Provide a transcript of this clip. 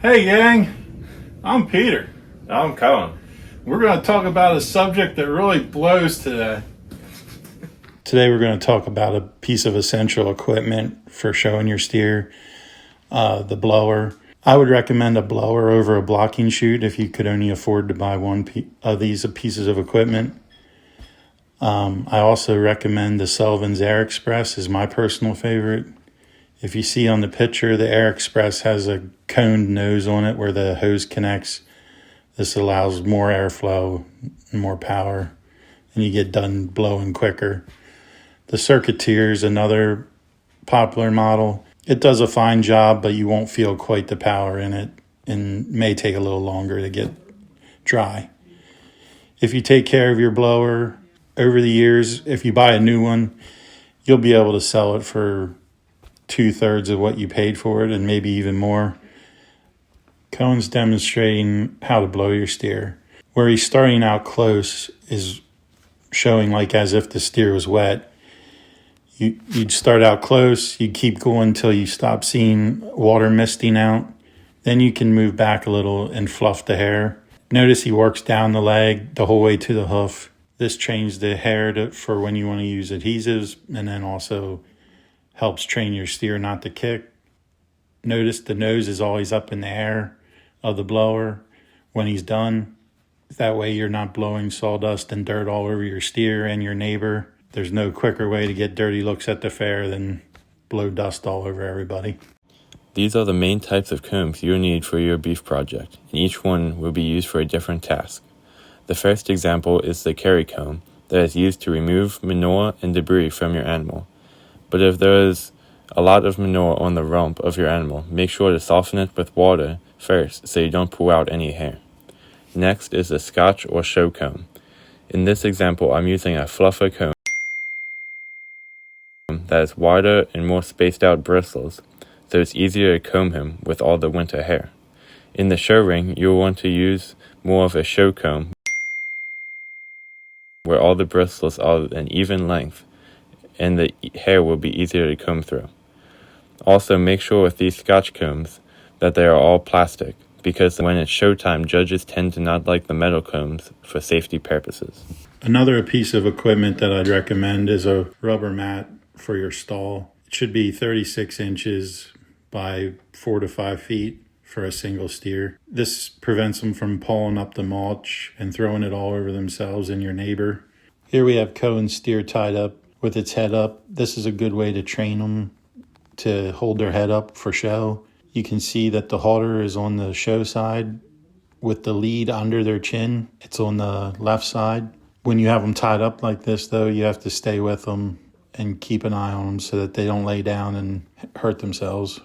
Hey gang, I'm Peter. I'm Cohen. We're going to talk about a subject that really blows today. Today we're going to talk about a piece of essential equipment for showing your steer, the blower. I would recommend a blower over a blocking chute if you could only afford to buy one of these pieces of equipment. I also recommend the Sullivan's Air Express is my personal favorite. If you see on the picture, the Air Express has a coned nose on it where the hose connects. This allows more airflow and more power, and you get done blowing quicker. The Circuiteer is another popular model. It does a fine job, but you won't feel quite the power in it and may take a little longer to get dry. If you take care of your blower over the years, if you buy a new one, you'll be able to sell it for 2/3 of what you paid for it and maybe even more. Cohen's demonstrating how to blow your steer. Where he's starting out close is showing like as if the steer was wet. You'd start out close, you'd keep going until you stop seeing water misting out. Then you can move back a little and fluff the hair. Notice he works down the leg the whole way to the hoof. This trains the hair for when you want to use adhesives, and then also helps train your steer not to kick. Notice the nose is always up in the air of the blower when he's done. That way you're not blowing sawdust and dirt all over your steer and your neighbor. There's no quicker way to get dirty looks at the fair than blow dust all over everybody. These are the main types of combs you'll need for your beef project, and each one will be used for a different task. The first example is the carry comb that is used to remove manure and debris from your animal. But if there is a lot of manure on the rump of your animal, make sure to soften it with water first so you don't pull out any hair. Next is the Scotch or show comb. In this example, I'm using a fluffer comb that is wider and more spaced out bristles, so it's easier to comb him with all the winter hair. In the show ring, you'll want to use more of a show comb where all the bristles are an even length and the hair will be easier to comb through. Also, make sure with these Scotch combs that they are all plastic, because when it's showtime, judges tend to not like the metal combs for safety purposes. Another piece of equipment that I'd recommend is a rubber mat for your stall. It should be 36 inches by 4 to 5 feet for a single steer. This prevents them from pulling up the mulch and throwing it all over themselves and your neighbor. Here we have Cohen's steer tied up with its head up. This is a good way to train them to hold their head up for show. You can see that the halter is on the show side with the lead under their chin. It's on the left side. When you have them tied up like this, though, you have to stay with them and keep an eye on them so that they don't lay down and hurt themselves